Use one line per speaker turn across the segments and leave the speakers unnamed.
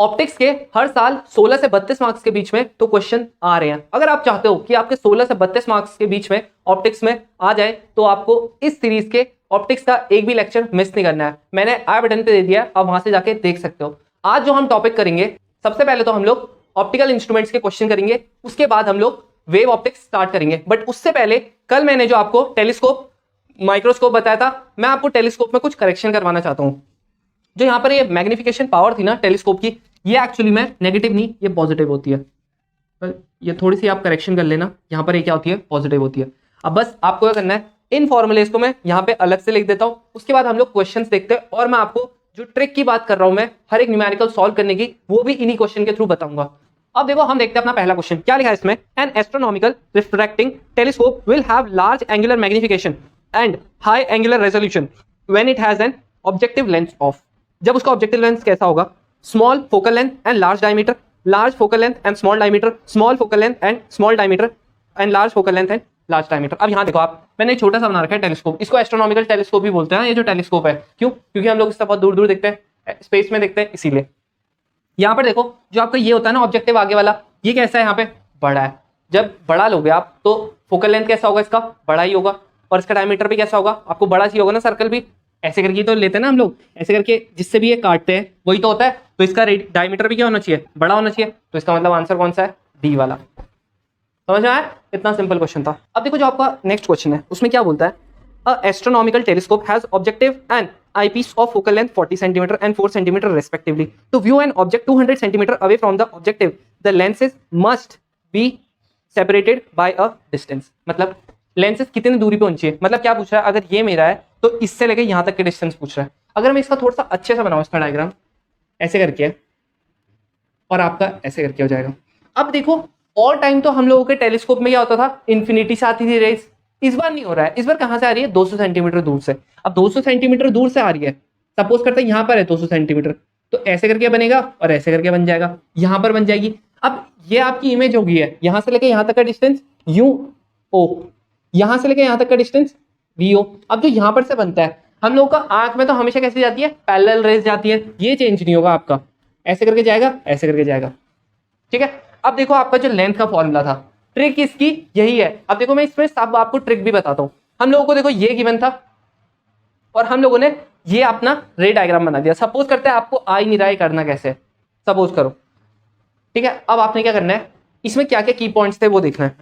Optics के हर साल 16 से 32 मार्क्स के बीच में तो क्वेश्चन आ रहे हैं। अगर आप चाहते हो कि आपके 16 से 32 मार्क्स के बीच में ऑप्टिक्स में आ जाए तो आपको इस सीरीज के ऑप्टिक्स का एक भी लेक्चर मिस नहीं करना है। मैंने आई बटन पे दे दिया, आप वहां से जाके देख सकते हो। आज जो हम टॉपिक करेंगे, सबसे पहले तो हम लोग ऑप्टिकल इंस्ट्रूमेंट्स के क्वेश्चन करेंगे, उसके बाद हम लोग वेव ऑप्टिक्स स्टार्ट करेंगे। बट उससे पहले कल मैंने जो आपको टेलीस्कोप माइक्रोस्कोप बताया था, मैं आपको टेलीस्कोप में कुछ करेक्शन करवाना चाहता हूं। जो यहाँ पर ये मैग्निफिकेशन पावर थी ना टेलीस्कोप की, ये एक्चुअली में नेगेटिव नहीं, ये पॉजिटिव होती है। ये थोड़ी सी आप करेक्शन कर लेना, यहाँ पर ये क्या होती है, पॉजिटिव होती है। अब बस आपको क्या करना है, इन फॉर्मूलेज को मैं यहाँ पे अलग से लिख देता हूँ, उसके बाद हम लोग क्वेश्चंस देखते हैं और मैं आपको जो ट्रिक की बात कर रहा हूँ मैं हर एक न्यूमेरिकल सॉल्व करने की, वो भी इन्हीं क्वेश्चन के थ्रू बताऊंगा। अब देखो हम देखते हैं अपना पहला क्वेश्चन क्या लिखा है इसमें। N astronomical refracting telescope will have large angular magnification and high angular resolution when it has an objective lens of. जब उसका ऑब्जेक्टिव लेंस कैसा होगा, small focal length and large diameter, large focal length and small diameter, small focal length and small diameter and large focal length and large diameter. अब यहाँ देखो आप, मैंने छोटा सा बना रखा है टेलीस्कोप, इसको एस्ट्रोनॉमिकल टेलीस्कोप भी बोलते हैं। ये जो टेलीस्कोप है, क्यों? क्योंकि हम लोग इससे बहुत दूर दूर देखते हैं, स्पेस में देखते हैं, इसीलिए। यहाँ पर देखो जो आपका ये होता है ना ऑब्जेक्टिव आगे वाला, ये कैसा है, यहाँ पे बड़ा है। जब बड़ा लोगे आप तो फोकल लेंथ कैसा होगा, इसका बड़ा ही होगा, और इसका डायमीटर भी कैसा होगा, आपको बड़ा ही होगा ना। सर्कल भी ऐसे करके तो लेते हैं ना हम लोग, ऐसे करके जिससे भी ये काटते हैं वही तो होता है। तो इसका डायमीटर भी क्या होना चाहिए, बड़ा होना चाहिए। तो इसका मतलब आंसर कौन सा है, डी वाला। समझ में आया? इतना सिंपल क्वेश्चन था। अब देखो जो आपका नेक्स्ट क्वेश्चन है उसमें क्या बोलता है, a astronomical telescope has objective and eyepiece of focal length 40 cm and 4 cm respectively. To view an object 200 cm away from the objective, the lenses must be separated by a distance. मतलब lenses कितनी दूरी पे होनी चाहिए, मतलब क्या पूछ रहा है, अगर ये मेरा है तो इससे लेके यहाँ तक के डिस्टेंस पूछ रहा है। अगर मैं इसका थोड़ा सा अच्छे से बनाऊं इसका डायग्राम, ऐसे करके और आपका ऐसे करके हो जाएगा। अब देखो ऑल टाइम तो हम लोगों के टेलीस्कोप में क्या होता था, इन्फिनिटी से आती थी रेस। इस बार नहीं हो रहा है, इस बार कहां से आ रही है, 200 सेंटीमीटर दूर से। अब 200 सेंटीमीटर दूर से आ रही है, सपोज करते हैं यहाँ पर है 200 सेंटीमीटर, तो ऐसे करके बनेगा और ऐसे करके बन जाएगा, यहाँ पर बन जाएगी। अब ये आपकी इमेज होगी है, यहाँ से लेके यहाँ तक का डिस्टेंस यू ओ, यहाँ से लेके यहाँ तक का डिस्टेंस वी ओ। अब जो यहाँ पर से बनता है, हम लोगों का आंख में तो हमेशा कैसे जाती है, पैरेलल रेस जाती है, ये चेंज नहीं होगा आपका, ऐसे करके जाएगा, ऐसे करके जाएगा। ठीक है। अब देखो आपका जो लेंथ का फॉर्मूला था, ट्रिक इसकी यही है। अब देखो मैं इसमें सब आपको ट्रिक भी बताता हूं। हम लोगों को देखो ये गिवन था और हम लोगों ने ये अपना रे डायग्राम बना दिया। सपोज करते हैं आपको आ ही नहीं रहा है करना कैसे, सपोज करो। ठीक है। अब आपने क्या करना है, इसमें क्या क्या की पॉइंट्स थे वो देखना है।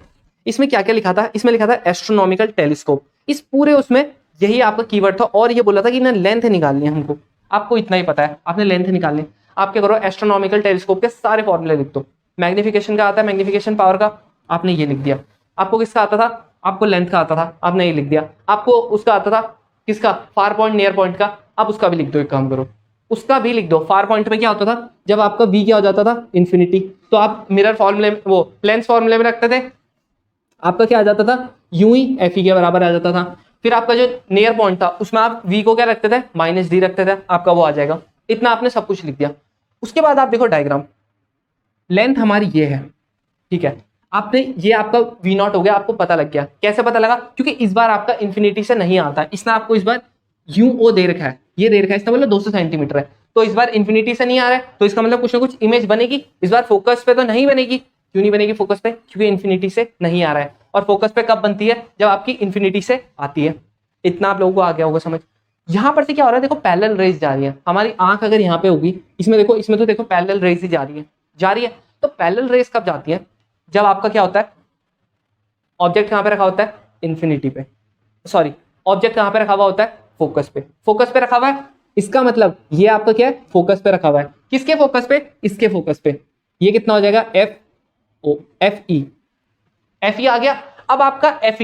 इसमें क्या क्या लिखा था, इसमें लिखा था एस्ट्रोनॉमिकल टेलीस्कोप। इस पूरे उसमें यही आपका कीवर्ड था और ये बोला था कि ना लेंथ निकालनी है हमको। आपको इतना ही पता है, आपने लेंथ निकालनी। आप क्या करो, एस्ट्रोनॉमिकल टेलीस्कोप के सारे फॉर्मूले लिख दो। मैग्निफिकेशन का आता है, मैग्निफिकेशन पावर का, आपने ये लिख दिया। आपको किसका आता था, आपको लेंथ का आता था, आपने ये लिख दिया। आपको उसका आता था किसका, फार पॉइंट नियर पॉइंट का, आप उसका भी लिख दो। एक काम करो, उसका भी लिख दो। फार पॉइंट में क्या होता था, जब आपका v क्या हो जाता था, इन्फिनिटी, तो आप मिरर फॉर्मूले वो लेंस फॉर्मूले में रखते थे, आपका क्या आ जाता था, यूं ही एफ के बराबर आ जाता था। फिर आपका जो नियर पॉइंट था उसमें आप v को क्या रखते थे, -d रखते थे, आपका वो आ जाएगा। इतना आपने सब कुछ लिख दिया। उसके बाद आप देखो डायग्राम, लेंथ हमारी ये है, ठीक है। आपने ये आपका v0 हो गया, आपको पता लग गया। कैसे पता लगा, क्योंकि इस बार आपका इन्फिनिटी से नहीं आता है, इसने आपको इस बार UO दे रखा है, ये दे रखा है, इसका मतलब 200 सेंटीमीटर है। तो इस बार इन्फिनिटी से नहीं आ रहा है, तो इसका मतलब कुछ ना कुछ इमेज बनेगी। इस बार फोकस पे तो नहीं बनेगी। क्यों नहीं बनेगी फोकस पे, क्योंकि इन्फिनिटी से नहीं आ रहा है। और फोकस पे कब बनती है, जब आपकी इन्फिनिटी से आती है। इतना आप लोगों को आ गया होगा समझ। यहाँ पर से क्या हो रहा है, देखो पैरेलल रेज जा रही है। हमारी आंख अगर यहाँ पे होगी, इसमें देखो, इसमें तो देखो पैरेलल रेज ही जा रही है। तो पैरेलल रेज कब जाती है, जब आपका क्या होता है, ऑब्जेक्ट कहां पे रखा होता है, इन्फिनिटी पे, सॉरी, ऑब्जेक्ट कहां पे रखा हुआ होता है, फोकस पे। फोकस पे रखा हुआ है, इसका मतलब ये आपका क्या है, फोकस पे रखा हुआ है। किसके फोकस पे, इसके फोकस पे। ये कितना हो जाएगा, एफ ई आ गया। अब आपका एफ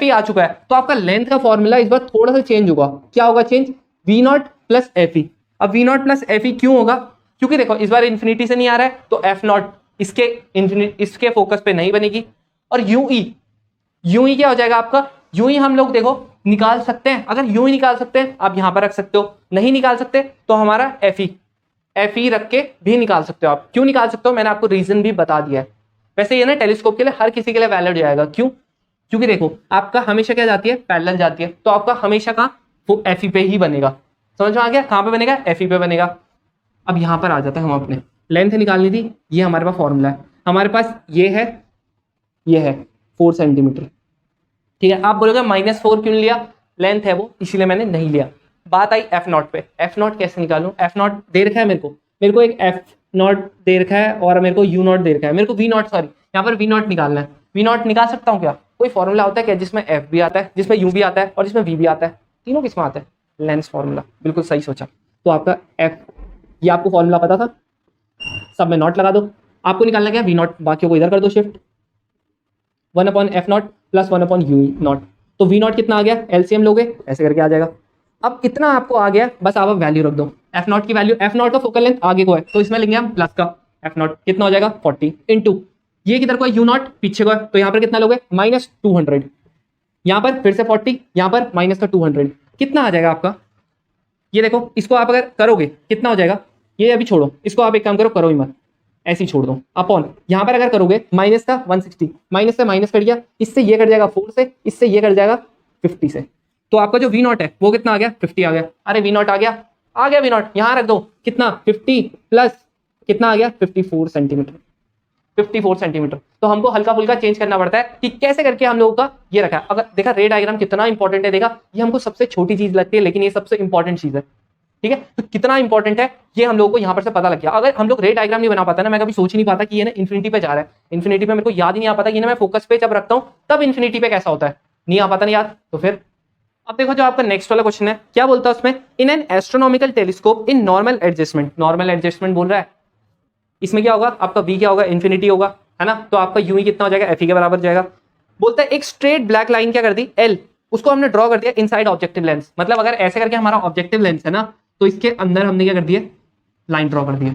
ई आ चुका है, तो आपका लेंथ का फॉर्मूला इस बार थोड़ा सा चेंज होगा। क्या होगा change, v0 plus F E. अब v0 प्लस एफ ई क्यों होगा, क्योंकि देखो इस बार इन्फिनिटी से नहीं आ रहा है, तो f0 इसके फोकस पे नहीं बनेगी। और यूई क्या हो जाएगा आपका, यूई हम लोग देखो निकाल सकते हैं। अगर यूई निकाल सकते हैं, आप यहां पर रख सकते हो। नहीं निकाल सकते तो हमारा एफ ई रख के भी निकाल सकते हो। आप क्यों निकाल सकते हो, मैंने आपको रीजन भी बता दिया है। वैसे ये ना टेलीस्कोप के लिए हर किसी के लिए वैलिड जाएगा। क्यों, क्योंकि देखो आपका हमेशा क्या जाती है, पैरेलल जाती है, तो आपका हमेशा का वो एफ ई पे ही बनेगा। समझ में आ गया, कहां पे बनेगा, एफ ई पे बनेगा। अब यहाँ पर आ जाता है, हम अपने लेंथ निकालनी थी, ये हमारे पास फॉर्मूला है, हमारे पास ये है 4 सेंटीमीटर। ठीक है, आप बोलोगे -4 क्यों लिया, लेंथ है वो, इसीलिए मैंने नहीं लिया। बात आई एफ नॉट पे, एफ नॉट कैसे निकालूं, एफ नॉट दे रखा है मेरे को एक एफ नॉट दे रखा है और मेरे को यू नॉट दे रखा है, मेरे को वी नॉट, सॉरी यहाँ पर वी नॉट निकालना है। वी नॉट निकाल सकता हूँ क्या, कोई फॉर्मूला होता है क्या जिसमें एफ भी आता है, जिसमें यू भी आता है और जिसमें वी भी आता है, तीनों किसमें आता है, लेंस फॉर्मूला, बिल्कुल सही सोचा। तो आपका एफ, ये आपको फॉर्मूला पता था, सब में नॉट लगा दो, आपको निकालना क्या, वी नॉट, बाकियों को इधर कर दो शिफ्ट, 1/f0 प्लस 1/u0। तो वी नॉट कितना आ गया, एलसीएम लोगे ऐसे करके आ जाएगा। अब इतना आपको आ गया, बस आप वैल्यू रख दो, एफ नॉट की वैल्यू, एफ नॉट का फोकल लेंथ आगे को है तो इसमें लेंगे हम प्लस का एफ नॉट, कितना हो जाएगा 40 इंटू ये किधर को है, यू नॉट पीछे को है तो यहाँ पर कितना लोगे -200, यहाँ पर फिर से 40, यहाँ पर माइनस का 200, कितना आ जाएगा आपका, ये देखो इसको आप अगर करोगे कितना हो जाएगा, ये अभी छोड़ो इसको, आप एक काम करो, करो ही मत, ऐसे ही छोड़ दो, अपॉन यहाँ पर अगर करोगे माइनस का 160, माइनस से माइनस कट गया, इससे ये कट जाएगा 4 से, इससे ये कट जाएगा 50 से, तो आपका जो वी नॉट है वो कितना आ गया 50 आ गया। अरे वी नॉट आ गया वी नॉट, यहाँ रख दो, कितना 50 प्लस कितना आ गया 54 सेंटीमीटर, 54 सेंटीमीटर। तो हमको हल्का फुल्का चेंज करना पड़ता है कि कैसे करके हम लोगों का ये रखा है। अगर देखा रे डायग्राम कितना इंपॉर्टेंट है, देखा ये हमको सबसे छोटी चीज लगती है लेकिन ये सबसे इंपॉर्टेंट चीज है। ठीक है, तो कितना इंपॉर्टेंट है ये हम लोगों को यहाँ पर से पता लग गया। अगर हम लोग रे डायग्राम नहीं बना पाता ना, मैं कभी सोच ही नहीं पाता कि ये ना इन्फिनिटी पे जा रहा है, इन्फिनिटी पे मेरे को याद ही नहीं आ पाता कि ना मैं फोकस पे जब रखता हूँ तब इन्फिनिटी पे कैसा होता है, नहीं आ पाता ना याद। तो फिर अब देखो जो आपका नेक्स्ट वाला क्वेश्चन है, क्या बोलता है उसमें, in an astronomical telescope in normal adjustment, normal adjustment बोल रहा है, इसमें क्या होगा आपका v क्या होगा, इन्फिनिटी होगा, है ना, तो आपका u ही कितना हो जाएगा, f के बराबर जाएगा। बोलता है एक स्ट्रेट ब्लैक लाइन क्या कर दी l, उसको हमने ड्रॉ कर दिया इनसाइड ऑब्जेक्टिव लेंस, मतलब अगर ऐसे करके हमारा ऑब्जेक्टिव लेंस है ना तो इसके अंदर हमने क्या कर दिया, लाइन ड्रॉ कर दिया।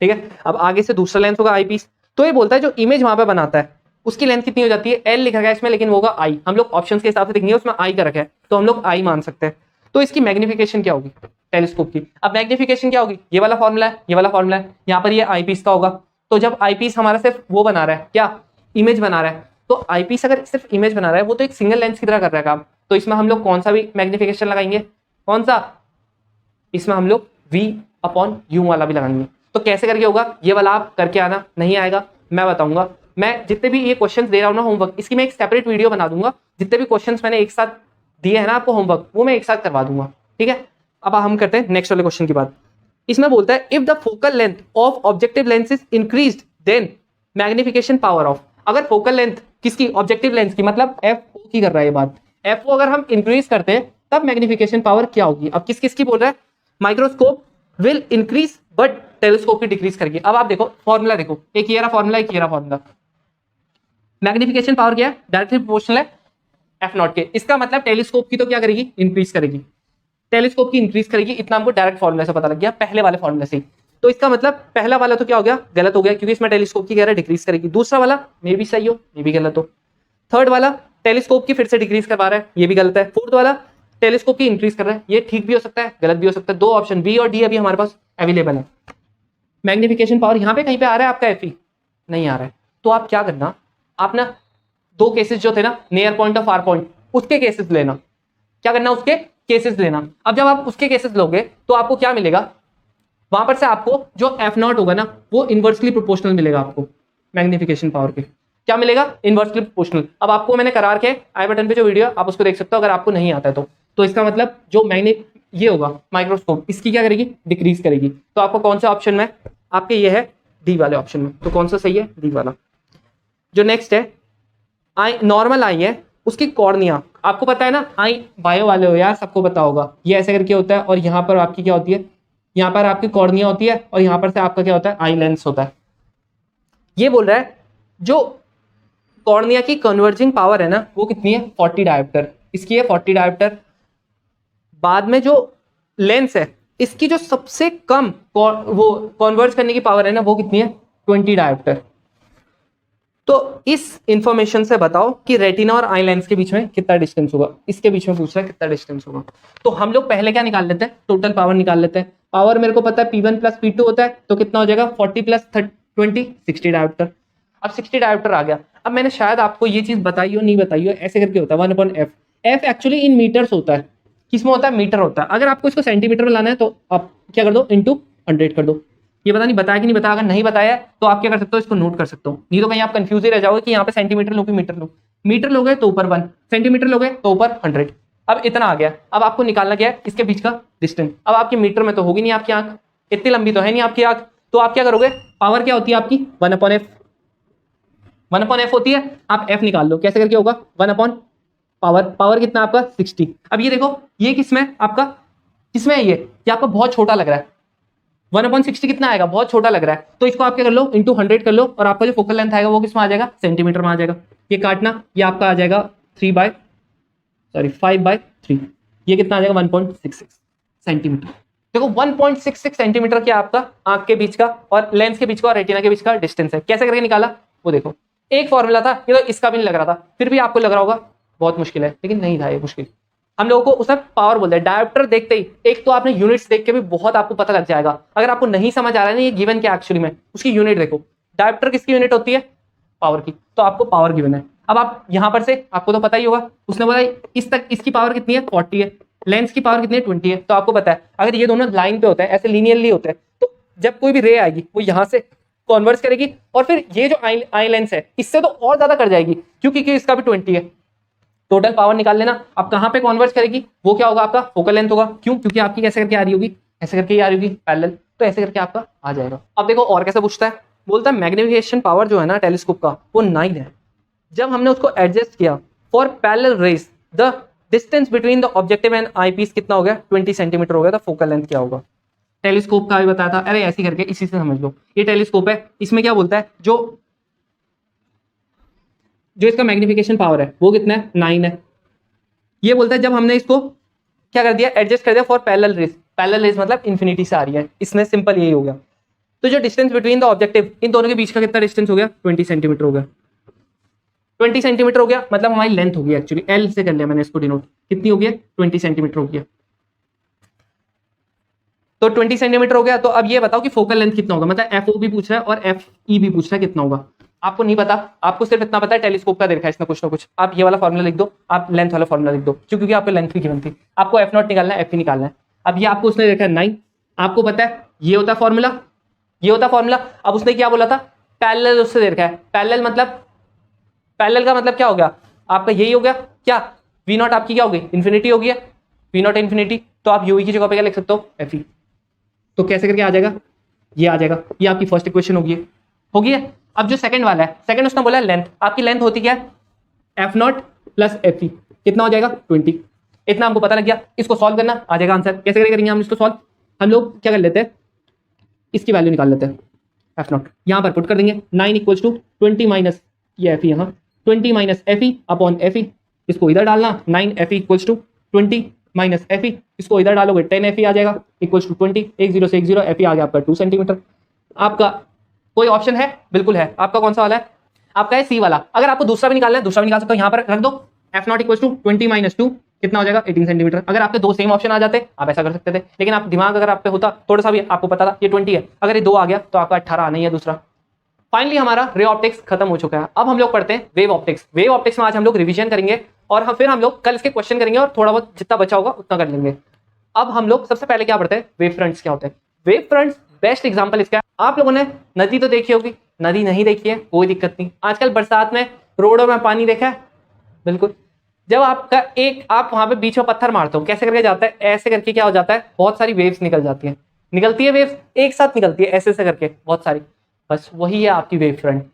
ठीक है, अब आगे से दूसरा लेंस होगा आई पीस, तो ये बोलता है जो इमेज वहां पर बनाता है उसकी लेंथ कितनी हो जाती है, l लिखा गया इसमें लेकिन वो होगा i, हम लोग ऑप्शंस के हिसाब से देखेंगे, उसमें i का रखा है तो हम लोग i मान सकते हैं। तो इसकी मैग्निफिकेशन क्या होगी टेलीस्कोप की, अब मैग्निफिकेशन क्या होगी, ये वाला फॉर्मूला है, ये वाला फॉर्मूला है, यहाँ पर ये आई पीस का होगा। तो जब आई पीस हमारा सिर्फ वो बना रहा है, क्या इमेज बना रहा है, तो आई पीस अगर सिर्फ इमेज बना रहा है वो तो एक सिंगल लेंस की तरह कर रहा है काम, तो इसमें हम लोग कौन सा भी मैग्निफिकेशन लगाएंगे, कौन सा, इसमें हम लोग v/u वाला भी लगाएंगे। तो कैसे करके होगा ये वाला आप करके आना, नहीं आएगा मैं बताऊंगा। मैं जितने भी ये क्वेश्चंस दे रहा हूँ ना होमवर्क, इसकी मैं एक सेपरेट वीडियो बना दूंगा, जितने भी क्वेश्चंस मैंने एक साथ दिए हैं ना आपको होमवर्क, वो मैं एक साथ करवा दूंगा। ठीक है, अब हम करते हैं नेक्स्ट वाले क्वेश्चन की बात। इसमें बोलता है if the focal length of objective lens is increased then magnification power of, अगर फोकल लेंथ किसकी, ऑब्जेक्टिव लेंस की, मतलब एफ की कर रहा है ये बात, एफ अगर हम इंक्रीज करते हैं तब मैग्निफिकेशन पावर क्या होगी। अब किस किस की बोल रहा है, microscope will increase but telescope की डिक्रीज करेगी। अब आप देखो फॉर्मूला देखो, एक ये रहा फॉर्मूला, एक ये रहा फॉर्मूला, मैग्निफिकेशन पावर क्या है, डायरेक्टली प्रोपोर्शनल है एफ नॉट के, इसका मतलब टेलीस्कोप की तो क्या करेगी, इंक्रीज करेगी, टेलीस्कोप की इंक्रीज करेगी, इतना हमको डायरेक्ट फॉर्मूला से पता लग गया, पहले वाले फॉर्मूला से। तो इसका मतलब पहला वाला तो क्या हो गया, गलत हो गया, क्योंकि इसमें टेलीस्कोप की कह रहा है डिक्रीज करेगी। दूसरा वाला मे भी सही हो, ये भी गलत हो। थर्ड वाला टेलीस्कोप की फिर से डिक्रीज करवा रहा है, ये भी गलत है। फोर्थ वाला टेलीस्कोप की इंक्रीज कर रहा है, ये ठीक भी हो सकता है गलत भी हो सकता है। दो ऑप्शन बी और डी अभी हमारे पास अवेलेबल है। मैग्निफिकेशन पावर यहाँ पे कहीं पे आ रहा है आपका एफ नहीं आ रहा है, तो आप क्या करना, आप ना दो केसेस जो थे ना, नियर पॉइंट और फार पॉइंट, उसके केसेस लेना, क्या करना, उसके केसेस लेना। अब जब आप उसके केसेस लोगे तो आपको क्या मिलेगा, वहां पर से आपको जो एफ नॉट होगा ना वो इनवर्सली प्रोपोर्शनल मिलेगा आपको मैग्निफिकेशन पावर के, क्या मिलेगा, इनवर्सली प्रोपोर्शनल। अब आपको मैंने करा के आई बटन पे जो वीडियो आप उसको देख सकते हो अगर आपको नहीं आता है तो इसका मतलब जो ये होगा माइक्रोस्कोप, इसकी क्या करेगी, डिक्रीज करेगी। तो आपको कौन सा ऑप्शन में, आपके ये है डी वाले ऑप्शन में, तो कौन सा सही है, डी वाला। जो नेक्स्ट है आई, नॉर्मल आई है, उसकी कॉर्निया, आपको पता है ना, आई बायो वाले हो यार, सबको पता होगा, ये ऐसे करके होता है और यहाँ पर आपकी क्या होती है, यहाँ पर आपकी कॉर्निया होती है और यहाँ पर से आपका क्या होता है, आई लेंस होता है। ये बोल रहा है जो कॉर्निया की कन्वर्जिंग पावर है ना वो कितनी है, 40 डायोप्टर, इसकी है 40 डायोप्टर। बाद में जो लेंस है इसकी जो सबसे कम वो कन्वर्ज करने की पावर है ना वो कितनी है, 20 डायोप्टर। तो इस इंफॉर्मेशन से बताओ कि रेटिना और आई लेंस के बीच में कितना डिस्टेंस होगा, इसके बीच में पूछ रहा है कितना डिस्टेंस होगा। तो हम लोग पहले क्या निकाल लेते हैं, टोटल पावर निकाल लेते हैं। पावर मेरे को पता है P1 प्लस P2 होता है, तो कितना हो जाएगा 40 प्लस 20 60 डायोप्टर। अब 60 डायोप्टर आ गया। अब मैंने शायद आपको ये चीज बताई हो नहीं बताई हो, ऐसे करके होता है 1/f। F actually in metres होता है, किसमें होता है, मीटर होता है। अगर आपको इसको सेंटीमीटर में लाना है तो आप क्या कर दो, इंटू 100 कर दो, ये पता नहीं बताया कि नहीं बताया, अगर नहीं बताया तो आप क्या कर सकते हो, इसको नोट कर सकते हो, नहीं तो कहीं आप कंफ्यूज ही रह जाओगे कि यहाँ पे सेंटीमीटर लो कि मीटर लो। मीटर लोगे तो ऊपर 1, सेंटीमीटर लोगे तो ऊपर 100। अब इतना आ गया, अब आपको निकालना क्या है, इसके बीच का डिस्टेंस। अब आपके मीटर में तो होगी नहीं आपकी आंख, इतनी लंबी तो है नहीं आपकी आंख, तो आप क्या करोगे, पावर क्या होती है आपकी 1/f, 1/f होती है, आप f निकाल लो, कैसे करके होगा 1/पावर, पावर कितना आपका 60। अब ये देखो ये किसमें आपका, किसमें है ये आपका बहुत छोटा लग रहा है, 1/60 कितना आएगा, बहुत छोटा लग रहा है, तो इसको आप क्या कर लो इंटू 100 कर लो, और आपका जो फोकल लेंथ आएगा वो किसमें आ जाएगा, सेंटीमीटर में आ जाएगा। ये काटना, ये आपका आ जाएगा 5/3, ये कितना आ जाएगा 1.66 सेंटीमीटर। देखो 1.66 सेंटीमीटर क्या आपका आंख के बीच का और लेंस के बीच का और रेटिना के बीच का डिस्टेंस है। कैसे करके निकाला वो देखो, एक फॉर्मूला था, ये तो इसका भी नहीं लग रहा था, फिर भी आपको लग रहा होगा बहुत मुश्किल है, लेकिन नहीं था ये मुश्किल। हम लोगों को उसमें पावर बोलते हैं। डायोप्टर देखते ही एक तो आपने यूनिट्स देख के भी बहुत आपको पता लग जाएगा। अगर आपको नहीं समझ आ रहा है ना ये गिवन क्या एक्चुअली में, उसकी यूनिट देखो। डायोप्टर किसकी यूनिट होती है, पावर की, तो आपको पावर गिवन है। अब आप यहां पर से आपको तो पता ही होगा, उसने बोला इस तक इसकी पावर कितनी है 40 है, लेंस की पावर कितनी है 20 है, तो आपको पता है अगर ये दोनों लाइन पे होते हैं, ऐसे लीनियरली होते हैं, तो जब कोई भी रे आएगी वो यहां से कॉन्वर्स करेगी, और फिर ये जो आई लेंस है इससे तो और ज्यादा कर जाएगी, क्योंकि इसका भी 20 है। टोटल पावर निकाल लेना, अब कहां पे कॉन्वर्स करेगी, वो क्या होगा आपका फोकल लेंथ होगा। क्यों, क्योंकि आपकी कैसे करके आ रही होगी, ऐसे करके ही आ रही होगी पैरेलल, तो ऐसे करके आपका आ जाएगा। अब देखो और कैसे पूछता है, बोलता है मैग्निफिकेशन पावर जो है ना टेलीस्कोप का वो 9 है। जब हमने उसको एडजस्ट किया for parallel rays, the distance between the objective and eyepiece कितना हो गया 20 सेंटीमीटर हो गया, तो फोकल लेंथ क्या होगा। टेलीस्कोप का भी बताया था, अरे ऐसे करके इसी से समझ लो, ये टेलीस्कोप है, इसमें क्या बोलता है, जो इसका मैग्निफिकेशन पावर है वो कितना है 9 है। ये बोलता है जब हमने इसको क्या कर दिया, एडजस्ट कर दिया for parallel raise, parallel raise मतलब इन्फिनिटी से आ रही है, इसमें सिंपल यही हो गया। तो जो डिस्टेंस बिटवीन द ऑब्जेक्टिव, इन दोनों के बीच का कितना डिस्टेंस हो गया 20 सेंटीमीटर हो गया, 20 सेंटीमीटर हो गया, मतलब हमारी लेंथ होगी एक्चुअली, एल से कर लिया मैंने इसको डिनोट, कितनी हो गई 20 सेंटीमीटर हो गया। तो 20 सेंटीमीटर हो गया, तो अब ये बताओ कि फोकल लेंथ कितना होगा, मतलब एफ ओ भी पूछ रहा है और एफ ई भी पूछ रहा है कितना होगा। आपको नहीं पता, आपको सिर्फ इतना पता है टेलीस्कोप का देखा है इसने कुछ ना कुछ, आप ये वाला फॉर्मूला लिख दो, आप लेंथ वाला फॉर्मूला लिख दो, क्योंकि आपको लेंथ भी गिवन थी, आपको एफ नॉट निकालना है, एफ ई निकालना है। अब ये आपको उसने देखा है 9, आपको पता है ये होता है फॉर्मूला, ये होता फॉर्मूला। अब उसने क्या बोला था, पैरेलल उससे दे रखा है, पैरेलल मतलब, पैरेलल का मतलब क्या हो गया आपका, यही हो गया क्या, वी नॉट आपकी क्या हो गई इन्फिनिटी हो गई है, वी नॉट इन्फिनिटी, तो आप यूई की जगह पे क्या लिख सकते हो एफ ई। तो कैसे करके आ जाएगा, ये आ जाएगा, ये आपकी फर्स्ट इक्वेशन होगी है। अब जो सेकंड वाला है, सेकंड उसने बोला लेंथ, आपकी लेंथ होती क्या है F not plus F E, कितना हो जाएगा 20, इतना हमको पता लग गया। इसको सॉल्व करना आ जाएगा आंसर। कैसे करेंगे हम इसको सॉल्व, हम लोग क्या कर लेते हैं, इसकी वैल्यू निकाल लेते हैं, एफ नॉट यहाँ पर पुट कर देंगे, 9 इक्वल्स टू 20 माइनस ये एफ ई, यहाँ 20 minus F E upon F E, इसको इधर डालना, 9 F E equals to 20 minus F E, इसको इधर डालोगे 10 एफ ई आ जाएगा इक्वल्स टू 20, 1 0 से 1 0, एफ ई आ गया आपका 2 सेंटीमीटर। आपका कोई ऑप्शन है, बिल्कुल है, आपका कौन सा वाला है, आपका है सी वाला। अगर आपको दूसरा भी निकालना है, दूसरा भी निकाल सकते हो, यहाँ पर रख दो F not equals to 20 minus 2, कितना हो जाएगा 18 सेंटीमीटर। अगर आपके दो सेम ऑप्शन आ जाते आप ऐसा कर सकते थे, लेकिन आप दिमाग अगर आप पे होता थोड़ा सा भी, आपको पता था ये 20 है, अगर ये 2 आ गया तो आपका 18 आना ही है दूसरा। फाइनली हमारा रे ऑप्टिक्स खत्म हो चुका है। अब हम लोग पढ़ते हैं वेव ऑप्टिक्स। वेव ऑप्टिक्स में आज हम लोग रिवीजन करेंगे और फिर हम लोग कल इसके क्वेश्चन करेंगे और थोड़ा बहुत जितना बचा होगा उतना कर लेंगे। अब हम लोग सबसे पहले क्या पढ़ते हैं, वेव फ्रंट्स क्या होते हैं। वेव फ्रंट्स बेस्ट एग्जांपल इसका है, आप लोगों ने नदी तो देखी होगी, नदी नहीं देखी है कोई दिक्कत नहीं, आजकल बरसात में रोडों में पानी देखा है, बिल्कुल। जब आपका एक आप वहां पे बीच में पत्थर मारते हो, कैसे करके जाता है, ऐसे करके क्या हो जाता है, बहुत सारी वेव्स निकल जाती है, निकलती है वेव्स एक साथ निकलती है ऐसे ऐसे करके बहुत सारी, बस वही है आपकी वेव फ्रंट।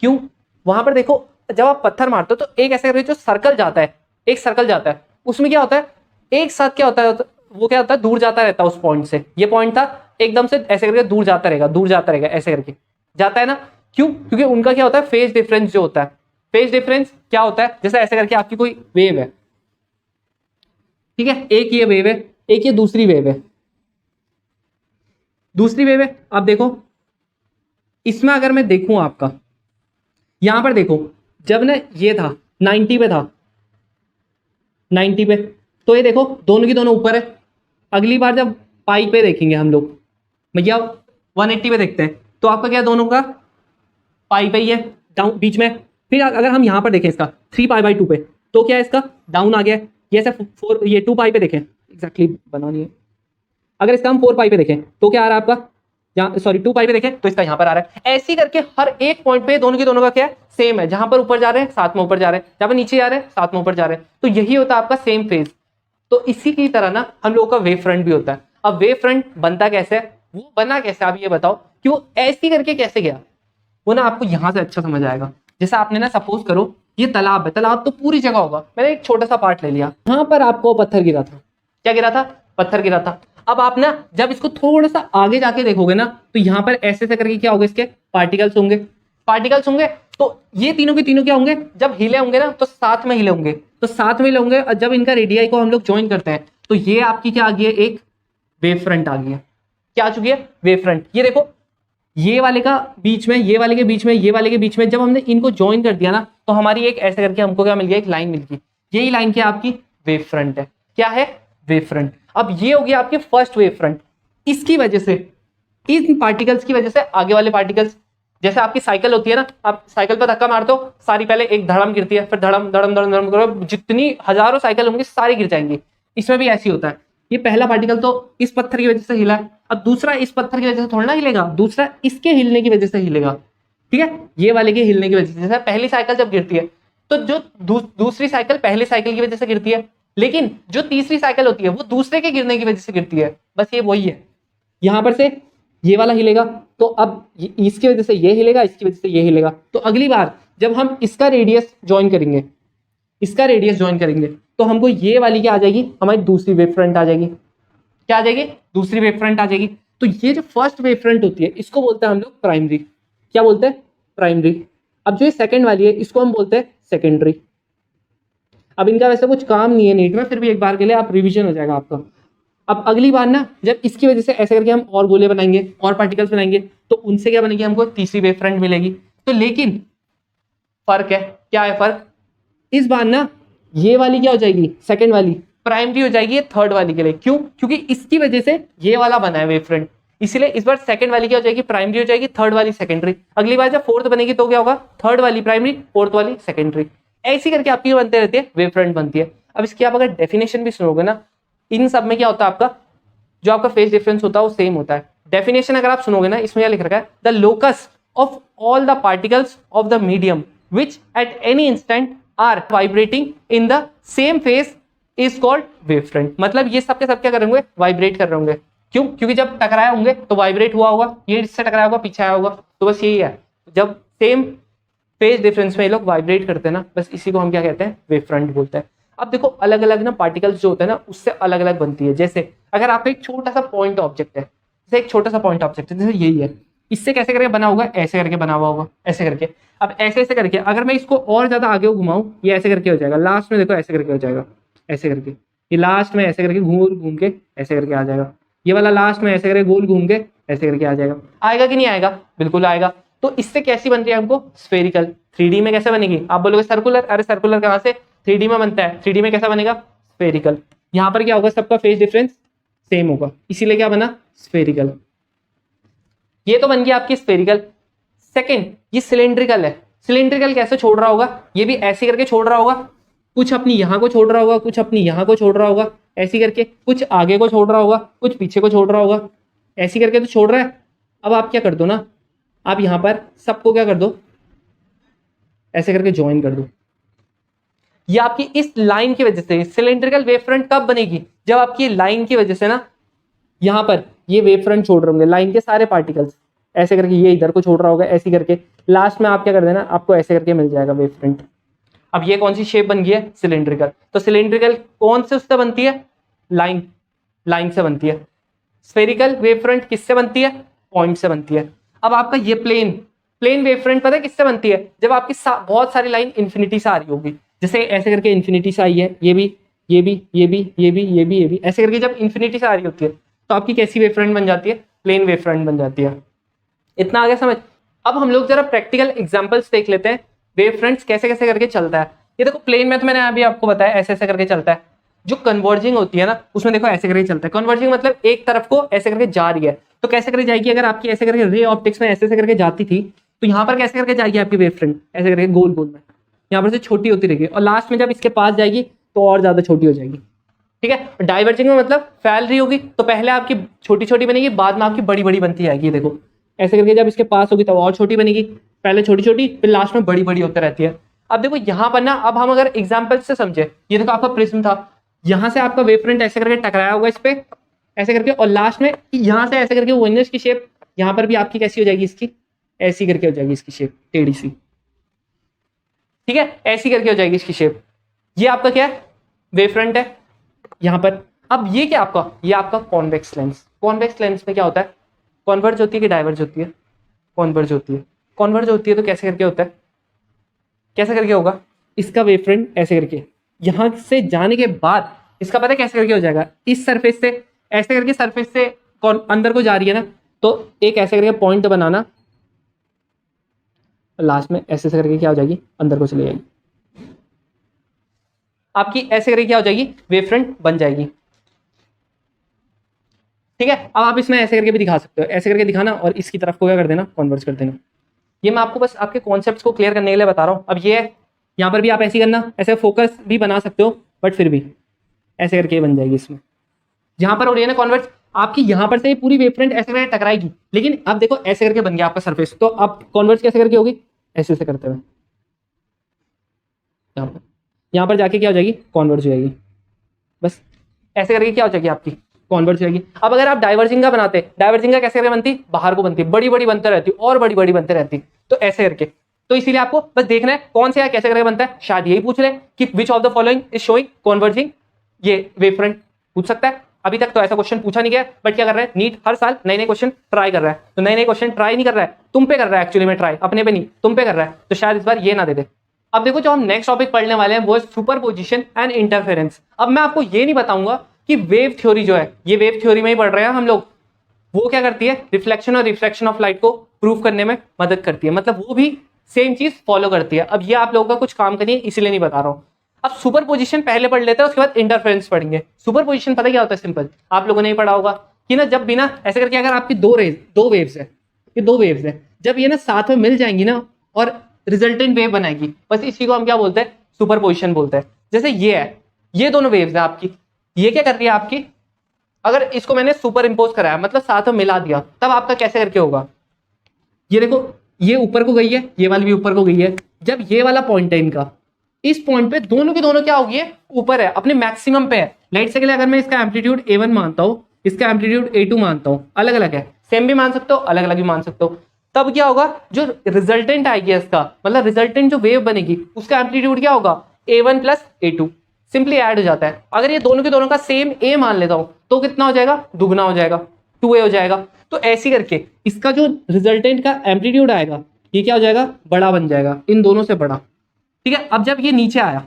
क्यों, वहां पर देखो जब आप पत्थर मारते हो तो एक ऐसे करके जो सर्कल जाता है, एक सर्कल जाता है, उसमें क्या होता है एक साथ क्या होता है, वो क्या होता है दूर जाता रहता है उस पॉइंट से, ये पॉइंट था एकदम से ऐसे करके दूर जाता रहेगा, दूर जाता रहेगा, ऐसे करके जाता है ना। क्यों, क्योंकि उनका क्या होता है फेज डिफरेंस जो होता है, फेज डिफरेंस क्या होता है, जैसे ऐसे करके आपकी कोई वेव है, ठीक है, एक ये वेव है, एक ये दूसरी वेव है, दूसरी वेव है। आप देखो इसमें अगर मैं देखूं आपका यहां पर देखो, जब ना ये था 90 पे था, 90 पे, तो ये देखो दोनों की दोनों ऊपर है। अगली बार जब पाई पे देखेंगे हम लोग, भैया 180 पे देखते हैं, तो आपका क्या दोनों का पाई पे ही है डाउन बीच में। फिर अगर हम यहाँ पर देखें इसका 3π/2 पे, तो क्या है इसका डाउन आ गया, ये ऐसे 4 ये 2π पे देखें, एग्जैक्टली बनानी है। अगर इसका हम 4π पे देखें तो क्या आ रहा है आपका यहाँ सॉरी 2 पाई पे देखें तो इसका यहाँ पर आ रहा है। ऐसे करके हर एक पॉइंट पे दोनों के दोनों का क्या है, सेम है। जहां पर ऊपर जा रहे हैं साथ में ऊपर जा रहे हैं, जहां पर नीचे जा रहे हैं साथ में ऊपर जा रहे हैं, तो यही होता है आपका सेम फेज। तो इसी की तरह ना हम लोगों का वेव फ्रंट भी होता है। अब वेव फ्रंट बनता कैसे है, वो बना कैसे, आप ये बताओ कि वो ऐसी करके कैसे गया, वो ना आपको यहां से अच्छा समझ आएगा। जैसे आपने ना सपोज करो ये तालाब है, तालाब तो पूरी जगह होगा, मैंने एक छोटा सा पार्ट ले लिया, यहां पर आपको पत्थर गिरा था, क्या गिरा था, पत्थर गिरा था। अब आप ना जब इसको थोड़ा सा आगे जाके देखोगे ना, तो यहाँ पर ऐसे से करके क्या होगा, इसके पार्टिकल्स होंगे, पार्टिकल्स होंगे। तो ये तीनों के तीनों क्या होंगे, जब हिले होंगे ना तो साथ में हिले होंगे, तो साथ में हिले होंगे। और जब इनका रेडियाई को हम लोग ज्वाइन करते हैं तो ये आपकी क्या आ गई है, एक वेव फ्रंट आ गई है। क्या आ चुकी है, वेव फ्रंट। ये देखो ये वाले का बीच में, ये वाले के बीच में, ये वाले के बीच में जब हमने इनको ज्वाइन कर दिया ना, तो हमारी एक ऐसे करके हमको क्या मिल गया, एक लाइन मिल गई। यही लाइन क्या आपकी वेव फ्रंट है। क्या है, वेव फ्रंट। अब ये हो गया आपके फर्स्ट वेव फ्रंट। इसकी वजह से, इन पार्टिकल्स की वजह से आगे वाले पार्टिकल्स, जैसे आपकी साइकिल होती है ना, आप साइकिल पर धक्का मारते हो, सारी पहले एक धड़म गिरती है, फिर धड़म धड़म धड़म धड़म करो, जितनी हजारों साइकिल होंगी सारी गिर जाएंगी। इसमें भी ऐसी होता है। ये पहला पार्टिकल तो इस पत्थर की वजह से हिला है, अब दूसरा इस पत्थर की वजह से थोड़ा ना हिलेगा, दूसरा इसके हिलने की वजह से हिलेगा। ठीक है, ये वाले के हिलने की वजह से। जैसे पहली साइकिल जब गिरती है तो जो दूसरी साइकिल पहली साइकिल की वजह से गिरती है, लेकिन जो तीसरी साइकिल होती है वो दूसरे के गिरने की वजह से गिरती है। बस ये वही है, यहां पर से ये वाला हिलेगा तो अब इसकी वजह से ये हिलेगा, इसकी वजह से ये हिलेगा। तो अगली बार जब हम इसका रेडियस ज्वाइन करेंगे, इसका रेडियस ज्वाइन करेंगे, तो हमको ये वाली क्या आ जाएगी, हमारी दूसरी वेव फ्रंट आ जाएगी। क्या आ जाएगी, दूसरी वेव फ्रंट आ जाएगी। तो ये जो फर्स्ट वेव फ्रंट होती है इसको बोलते हैं हम लोग प्राइमरी। क्या बोलते हैं, प्राइमरी। अब जो ये सेकंड वाली है इसको हम बोलते हैं सेकेंडरी। अब इनका वैसे कुछ काम नहीं है नीट में, फिर भी एक बार के लिए आप रिवीजन हो जाएगा आपका। अब अगली बार ना जब इसकी वजह से ऐसे करके हम और गोले बनाएंगे और पार्टिकल्स बनाएंगे, तो उनसे क्या बनेगी, हमको तीसरी वेव फ्रंट मिलेगी। तो लेकिन फर्क है, क्या है फर्क, इस बार ना ये वाली क्या हो जाएगी, सेकंड वाली प्राइमरी हो जाएगी, ये थर्ड वाली के लिए। क्यों, क्योंकि इसकी वजह से ये वाला बना है वेव फ्रंट, इसीलिए इस बार सेकंड वाली क्या हो जाएगी, प्राइमरी हो जाएगी, थर्ड वाली सेकेंडरी। अगली बार जब फोर्थ बनेगी तो क्या होगा, थर्ड वाली प्राइमरी, फोर्थ वाली सेकेंडरी। ऐसी करके आपकी बनते रहती है, वेव फ्रंट बनती है। अब इसकी आप अगर डेफिनेशन भी सुनोगे ना, इन सब में क्या होता है, आपका जो आपका फेज डिफरेंस होता है वो सेम होता है। डेफिनेशन अगर आप सुनोगे ना, इसमें क्या लिख रखा है, the locus of all the particles of the medium which at any instant are vibrating in the same phase is called wave front. मतलब ये सब के सब क्या करेंगे, वाइब्रेट कर रहे होंगे। क्यों, क्योंकि जब टकराए होंगे तो वाइब्रेट हुआ होगा, ये इससे टकराया होगा, पीछे आया होगा। तो बस यही है, जब सेम फेज डिफरेंस में ये लोग वाइब्रेट करते हैं ना, बस इसी को हम क्या कहते हैं, वेव फ्रंट बोलते हैं। अब देखो अलग अलग ना पार्टिकल्स जो होते हैं ना, उससे अलग अलग बनती है। जैसे अगर आपका एक छोटा सा पॉइंट ऑब्जेक्ट है, जैसे एक छोटा सा पॉइंट ऑब्जेक्ट है, जैसे यही है, इससे कैसे करके बना होगा, ऐसे करके बना हुआ होगा, ऐसे करके। अब ऐसे ऐसे करके अगर मैं इसको और ज्यादा आगे घुमाऊं, ये ऐसे करके हो जाएगा, लास्ट में देखो ऐसे करके हो जाएगा, ऐसे करके। ये लास्ट में ऐसे करके घूम घूम के ऐसे करके आ जाएगा, ये वाला लास्ट में ऐसे करके गोल घूम के ऐसे करके आ जाएगा। आएगा कि नहीं आएगा, बिल्कुल आएगा। तो इससे कैसी बन रही है हमको, स्फेरिकल। 3D में कैसे बनेगी, आप बोलोगे सर्कुलर, अरे सर्कुलर कहां से, 3D में बनता है। 3D में कैसा बनेगा, स्फेरिकल। यहाँ पर क्या होगा, सबका फेज डिफरेंस सेम होगा, इसीलिए क्या बना, स्फेरिकल। ये तो बन गया आपकी स्फेरिकल। सेकंड, ये सिलेंड्रिकल है। सिलेंड्रिकल कैसे छोड़ रहा होगा, ये भी ऐसे करके छोड़ रहा होगा, कुछ अपनी यहाँ को छोड़ रहा होगा, कुछ अपनी यहाँ को छोड़ रहा होगा, ऐसी करके, कुछ आगे को छोड़ रहा होगा, कुछ पीछे को छोड़ रहा होगा, ऐसी करके तो छोड़ रहा है। अब आप क्या कर दो ना, आप यहाँ पर सबको क्या कर दो, ऐसे करके ज्वाइन कर दो। ये आपकी इस लाइन की वजह से सिलेंड्रिकल वेव फ्रंट कब बनेगी, जब आपकी लाइन की वजह से ना यहाँ पर ये वेव फ्रंट छोड़ रहे होंगे, लाइन के सारे पार्टिकल्स ऐसे करके, ये इधर को छोड़ रहा होगा, ऐसी करके लास्ट में आप क्या कर देना, आपको ऐसे करके मिल जाएगा वेव फ्रंट। अब ये कौन सी शेप बन गई है, सिलेंड्रिकल। तो सिलेंड्रिकल कौन से उससे बनती है, लाइन, लाइन से बनती है। स्फेरिकल वेव फ्रंट किससे बनती है, पॉइंट से बनती है। अब आपका ये प्लेन, प्लेन वेव फ्रंट पता है किससे बनती है, जब आपकी बहुत सारी लाइन इन्फिनिटी से आ रही होगी, जैसे ऐसे करके इन्फिनिटी से आई है, ये भी, ये भी, ये भी, ये भी, ये भी, ये भी, ऐसे करके जब इन्फिनिटी से आ रही होती है, तो आपकी कैसी वेव फ्रंट बन जाती है, प्लेन वेव फ्रंट बन जाती है। इतना आगे समझ। अब हम लोग जरा प्रैक्टिकल एग्जांपल्स देख लेते हैं, वेव फ्रंट्स कैसे कैसे करके चलता है। ये देखो प्लेन में तो मैंने अभी आपको बताया ऐसे ऐसे करके चलता है। जो कन्वर्जिंग होती है ना, उसमें देखो ऐसे करके चलता है। कन्वर्जिंग मतलब एक तरफ को ऐसे करके जा रही है, तो कैसे करके जाएगी, अगर आपकी ऐसे करके रे ऑप्टिक्स में ऐसे ऐसे करके जाती थी, तो यहाँ पर कैसे करके जाएगी आपकी वेव फ्रंट, ऐसे करके गोल गोल में, यहाँ पर से छोटी होती रहेगी, और लास्ट में जब इसके पास जाएगी तो और ज्यादा छोटी हो जाएगी। ठीक है। डाइवर्जिंग में मतलब फैल रही होगी तो पहले आपकी छोटी छोटी बनेगी, बाद में आपकी बड़ी बड़ी बनती जाएगी। देखो ऐसे करके जब इसके पास होगी तब और छोटी बनेगी, पहले छोटी छोटी फिर लास्ट में बड़ी बड़ी होती रहती है। अब देखो यहाँ पर ना, अब हम अगर एग्जाम्पल से समझे, ये देखो आपका प्रिज्म था, यहाँ से आपका वेव फ्रंट ऐसे करके टकराया होगा इस पे ऐसे करके, और लास्ट में यहाँ से ऐसे करके वेनिस की शेप यहाँ पर भी आपकी कैसी हो जाएगी, इसकी ऐसी करके हो जाएगी, इसकी शेप टेढ़ी सी, ठीक है, ऐसी करके हो जाएगी इसकी शेप। ये आपका क्या है, वेव फ्रंट है यहाँ पर। अब ये क्या आपका, ये आपका कॉन्वेक्स लेंस। कॉन्वेक्स लेंस में क्या होता है, कॉन्वर्ज होती है कि डाइवर्ज होती है, कॉन्वर्ज होती है। कॉन्वर्ज होती है तो कैसे करके होता है, कैसे करके होगा, इसका वेव फ्रंट ऐसे करके यहां से जाने के बाद इसका पता है कैसे करके हो जाएगा, इस सरफेस से ऐसे करके, सरफेस से अंदर को जा रही है ना, तो एक ऐसे करके पॉइंट बनाना, लास्ट में ऐसे करके क्या हो जाएगी, अंदर को चली जाएगी, आपकी ऐसे करके क्या हो जाएगी, वेव फ्रंट बन जाएगी। ठीक है, अब आप इसमें ऐसे करके भी दिखा सकते हो, ऐसे करके दिखाना और इसकी तरफ को क्या कर देना, कन्वर्ज कर देना। ये मैं आपको बस आपके कॉन्सेप्ट्स को क्लियर करने के लिए बता रहा हूँ। अब ये है, यहाँ पर भी आप ऐसे करना, ऐसे फोकस भी बना सकते हो, बट फिर भी ऐसे करके बन जाएगी। इसमें यहाँ पर हो रही है ना कन्वर्ज, आपकी यहाँ पर से पूरी वेव फ्रंट ऐसे करके टकराएगी, लेकिन अब देखो ऐसे करके बन गया आपका सरफेस, तो अब कन्वर्ज कैसे करके होगी, ऐसे से करते हुए यहाँ पर जाके क्या हो जाएगी, कॉन्वर्ज हो जाएगी। बस ऐसे करके क्या हो जाएगी, आपकी कॉन्वर्ज हो जाएगी। अब अगर आप डाइवर्जिंग का बनाते, डाइवर्जिंग का कैसे करके बनती, बाहर को बनती, बड़ी बड़ी बनते रहती और बड़ी बड़ी बनते रहती, तो ऐसे करके। तो इसीलिए आपको बस देखना है कौन से कैसे करके बनता है, शायद यही पूछ रहे कि which of the following is showing converging ये वेव फ्रंट, पूछ सकता है। अभी तक तो ऐसा क्वेश्चन पूछा नहीं गया, बट क्या कर रहा है नीट, हर साल नए नए क्वेश्चन ट्राई कर रहा है। तो नए नए क्वेश्चन ट्राई नहीं कर रहा है, तुम पे कर रहा है एक्चुअली में ट्राई, अपने पे नहीं, तुम पे कर रहा है, तो शायद इस बार ये ना दे दे। अब देखो जो हम नेक्स्ट टॉपिक पढ़ने वाले हैं वो है सुपरपोजिशन एंड इंटरफेरेंस। अब मैं आपको ये नहीं बताऊंगा कि वेव थ्योरी जो है, ये वेव थ्योरी में ही पढ़ रहे हैं हम लोग, वो क्या करती है, रिफ्लेक्शन और रिफ्रैक्शन ऑफ लाइट को प्रूव करने में मदद करती है, मतलब वो भी सेम चीज फॉलो करती है। अब ये आप लोगों का कुछ काम करिए, इसलिए नहीं बता रहा हूं। अब सुपरपोजिशन पहले पढ़ लेते हैं, उसके बाद इंटरफेरेंस पढ़ेंगे। सुपरपोजिशन पता क्या होता है, सिंपल, आप लोगों ने ही पढ़ा होगा कि ना, जब भी ना ऐसे करके अगर आपकी दो वेव्स है, ये दो वेव्स है, जब ये ना साथ में मिल जाएंगी ना और रिजल्टेंट वेव बनाएगी, बस इसी को हम क्या बोलते हैं, सुपरपोजिशन बोलते हैं। जैसे ये है, ये दोनों वेव्स है आपकी, ये क्या कर रही है आपकी, अगर इसको मैंने सुपर इंपोज कराया, मतलब साथ में मिला दिया, तब आपका कैसे करके होगा, ये देखो ये ऊपर को गई है, ये वाली भी ऊपर को गई है। जब ये वाला पॉइंट है इनका, इस पॉइंट पे दोनों की दोनों क्या होगी, ऊपर है, अपने मैक्सिमम पे है। लाइट से के लिए अगर मैं इसका एम्पलीट्यूड A1 मानता हूं, इसका एम्पलीट्यूड A2 मानता हूं, अलग अलग है, सेम भी मान सकते हो, अलग अलग भी मान सकते हो, तब क्या होगा, जो रिजल्टेंट आएगी इसका, मतलब रिजल्टेंट जो वेव बनेगी, उसका एम्पलीट्यूड क्या होगा, A1 plus A2, simply add हो जाता है। अगर ये दोनों के दोनों का सेम A मान लेता हूं तो कितना हो जाएगा, दुगना हो जाएगा, 2A हो जाएगा। तो ऐसी करके इसका जो रिजल्टेंट का एम्पलीट्यूड आएगा, ये क्या हो जाएगा, बड़ा बन जाएगा, इन दोनों से बड़ा। ठीक है, अब जब ये नीचे आया,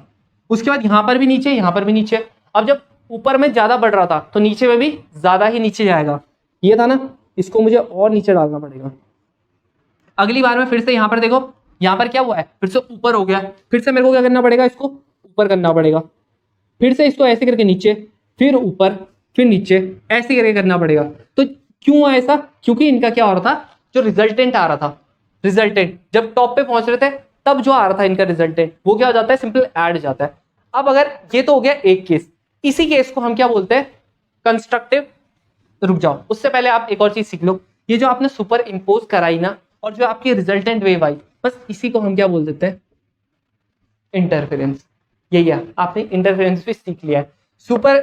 उसके बाद यहां पर भी नीचे, यहां पर भी नीचे। अब जब ऊपर में ज्यादा बढ़ रहा था तो नीचे में भी ज्यादा ही नीचे जाएगा, ये था ना, इसको मुझे और नीचे डालना पड़ेगा। अगली बार में फिर से यहां पर देखो, यहां पर क्या हुआ है, फिर से ऊपर हो गया, फिर से मेरे को क्या करना पड़ेगा, इसको ऊपर करना पड़ेगा, फिर से इसको ऐसे करके नीचे, फिर ऊपर, फिर नीचे, ऐसे करके करना पड़ेगा। तो क्यों ऐसा, क्योंकि इनका क्या हो रहा था, जो रिजल्टेंट आ रहा था, रिजल्टेंट जब टॉप पे पहुंच रहे थे तब जो आ रहा था इनका रिजल्टेंट, वो क्या हो जाता है, सिंपल ऐड हो जाता है। अब अगर ये तो हो गया एक केस, इसी केस को हम क्या बोलते हैं, कंस्ट्रक्टिव। रुक जाओ, उससे पहले आप एक और चीज सीख लो, ये जो आपने सुपर इंपोज कराई ना, और जो आपकी रिजल्टेंट वेव आई, बस इसी को हम क्या बोल देते हैं, इंटरफेरेंस। यही है, आपने इंटरफेरेंस भी सीख लिया है। सुपर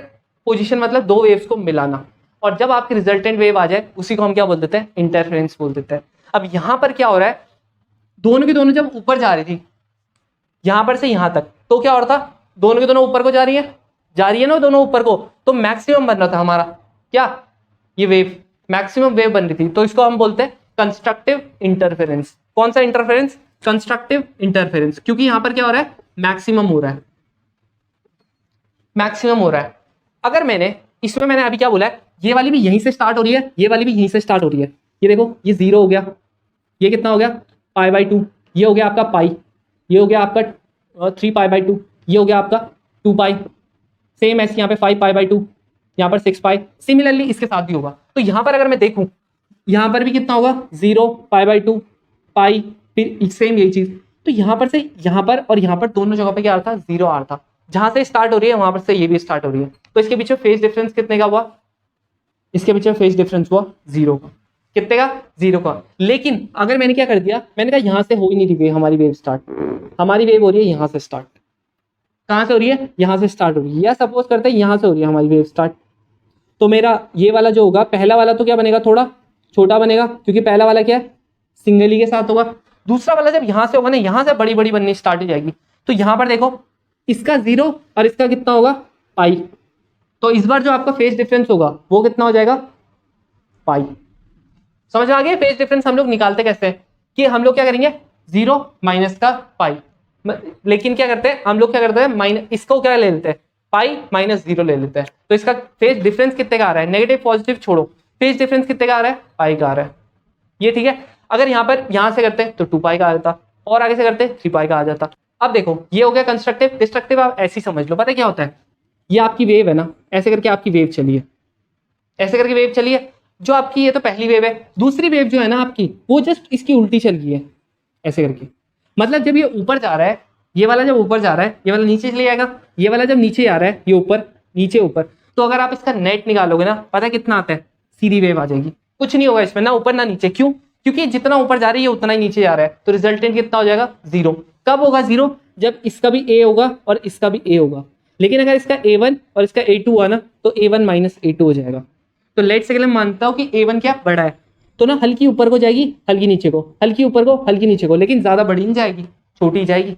पोजिशन मतलब दो वेव्स को मिलाना, और जब आपकी रिजल्टेंट वेव आ जाए उसी को हम क्या बोल देते हैं, इंटरफेरेंस बोल देते हैं। अब यहां पर क्या हो रहा है, दोनों की दोनों जब ऊपर जा रही थी, यहां पर से यहां तक, तो क्या हो रहा था, दोनों की दोनों ऊपर को जा रही है ना दोनों ऊपर को, तो मैक्सिमम बन रहा था हमारा क्या, ये वेव मैक्सिमम वेव बन रही थी, तो इसको हम बोलते हैं कंस्ट्रक्टिव इंटरफेरेंस। कौन सा इंटरफेरेंस, कंस्ट्रक्टिव इंटरफेरेंस, क्योंकि यहां पर क्या हो रहा है, मैक्सिमम हो रहा है, मैक्सिमम हो रहा है। अगर मैंने इसमें, मैंने अभी क्या बोला है, ये वाली भी यहीं से स्टार्ट हो रही है, ये वाली भी यहीं से स्टार्ट हो रही है, ये देखो ये 0 हो गया, ये कितना हो गया, π/2, ये हो गया आपका पाई, ये हो गया आपका 3π/2, ये हो गया आपका 2π, सेम ऐसे यहाँ पे 5π/2, यहाँ पर 6π, सिमिलरली इसके साथ भी होगा। तो यहाँ पर अगर मैं देखूं, यहाँ पर भी कितना होगा, 0, π/2, पाई, फिर सेम यही चीज। तो यहाँ पर से यहाँ पर और यहाँ पर दोनों जगह पे क्या आ रहा था, 0 आ रहा था। जहां से स्टार्ट हो रही है वहां पर से ये भी स्टार्ट हो रही है, तो इसके बीच में फेज डिफरेंस कितने का हुआ? इसके बीच में फेज डिफरेंस हुआ 0 का। कितने का? 0 का। लेकिन अगर मैंने क्या कर दिया, मैंने कहा यहां से हो ही नहीं रही वेव, हमारी वेव स्टार्ट, हमारी वेव हो रही है यहां से स्टार्ट। कहां से हो रही है? यहां से स्टार्ट हो रही है, या सपोज करते हैं यहां से हो रही है हमारी वेव स्टार्ट, तो मेरा ये वाला जो होगा, पहला वाला तो क्या बनेगा, थोड़ा छोटा बनेगा, क्योंकि पहला वाला क्या है, सिंगल ही के साथ होगा। दूसरा वाला जब यहां से होगा ना, यहां से बड़ी बड़ी बननी स्टार्ट हो जाएगी, तो यहां पर देखो इसका 0 और इसका कितना होगा, पाई। तो इस बार जो आपका फेज डिफरेंस होगा वो कितना हो जाएगा, पाई। समझ आ गया? फेज डिफरेंस हम लोग निकालते कैसे हैं कि हम लोग क्या करेंगे, 0 माइनस का पाई, लेकिन क्या करते हैं हम लोग, क्या करते हैं माइनस, इसको क्या ले लेते हैं, पाई माइनस 0 ले लेते हैं। तो इसका फेज डिफरेंस कितने का आ रहा है, नेगेटिव पॉजिटिव छोड़ो, फेज डिफरेंस कितने का आ रहा है, पाई का आ रहा है। ये ठीक है। अगर यहाँ पर यहां से करते तो 2 पाई का आ जाता, और आगे से करते 3 पाई का आ जाता। अब देखो ये हो गया कंस्ट्रक्टिव। डिस्ट्रक्टिव आप ऐसे ही समझ लो, पता है क्या होता है, ये आपकी वेव है ना, ऐसे करके आपकी वेव चली है, ऐसे करके वेव चली है, जो आपकी ये तो पहली वेव है। दूसरी वेव जो है ना आपकी, वो जस्ट इसकी उल्टी चल गई है, ऐसे करके। मतलब जब ये ऊपर जा रहा है, ये वाला जब ऊपर जा रहा है, ये वाला नीचे चले जाएगा, ये वाला जब नीचे आ रहा है, ये ऊपर नीचे ऊपर। तो अगर आप इसका नेट निकालोगे ना, पता है कितना आता है, सीधी वेव आ जाएगी, कुछ नहीं होगा इसमें, ना ऊपर ना नीचे। क्यों? क्योंकि जितना ऊपर जा रही है उतना ही नीचे जा रहा है, तो रिजल्टेंट कितना हो जाएगा, 0। कब होगा 0? जब इसका भी A होगा और इसका भी A होगा। लेकिन अगर इसका A1 और इसका A2 हुआ ना, तो A1 माइनस A2 हो जाएगा। तो लेट से मानता हूं कि A1 क्या बड़ा है, तो ना हल्की ऊपर को जाएगी, हल्की नीचे को, हल्की ऊपर को, हल्की नीचे को, लेकिन ज्यादा बड़ी नहीं जाएगी, छोटी जाएगी।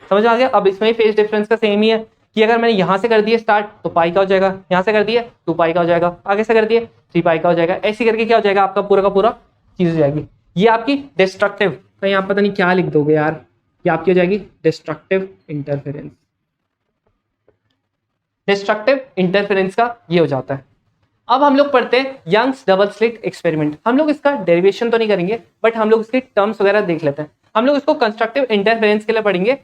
समझ आ गया? अब इसमें फेज डिफरेंस का सेम ही है कि अगर मैंने यहां से कर दिया स्टार्ट तो पाई का हो जाएगा, यहां से कर दिया 2 पाई का हो जाएगा, आगे से कर दिया 3 पाई का हो जाएगा। ऐसे करके क्या हो जाएगा, आपका पूरा का पूरा चीज हो जाएगी। ये आपकी डिस्ट्रक्टिव, कहीं आप पता नहीं क्या लिख दोगे यार, ये आपकी हो जाएगी डिस्ट्रक्टिव इंटरफेरेंस। डिस्ट्रक्टिव इंटरफेरेंस का ये हो जाता है। अब हम लोग पढ़ते हैं यंग्स डबल स्लिट एक्सपेरिमेंट। हम लोग इसका डेरिवेशन तो नहीं करेंगे, बट हम लोग इसके टर्म्स वगैरह देख लेते हैं। हम लोग इसको कंस्ट्रक्टिव इंटरफेरेंस के लिए पढ़ेंगे।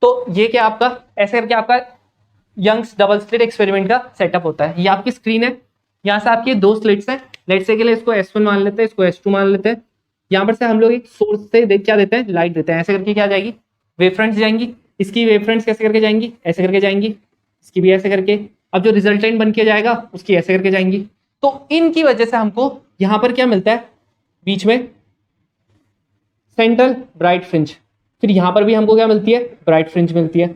तो ये क्या आपका, ऐसे करके आपका यंग्स डबल स्लिट एक्सपेरिमेंट का सेटअप होता है। ये आपकी स्क्रीन है, यहाँ से आपकी 2 स्लिट्स हैं। लेट्स से के लिए इसको S1 मान लेते हैं, इसको S2 मान लेते हैं। यहाँ पर से हम लोग एक सोर्स से देख क्या देते हैं, लाइट देते हैं। ऐसे करके क्या जाएगी, वेव फ्रंट्स जाएंगी। इसकी वेव फ्रंट्स कैसे करके जाएंगी, ऐसे करके जाएंगी, इसकी भी ऐसे करके। अब जो रिजल्टेंट बन के जाएगा उसकी ऐसे करके जाएंगी। तो इनकी वजह से हमको यहाँ पर क्या मिलता है, बीच में सेंट्रल ब्राइट फ्रिंज। फिर यहाँ पर भी हमको क्या मिलती है, ब्राइट फ्रिंज मिलती है।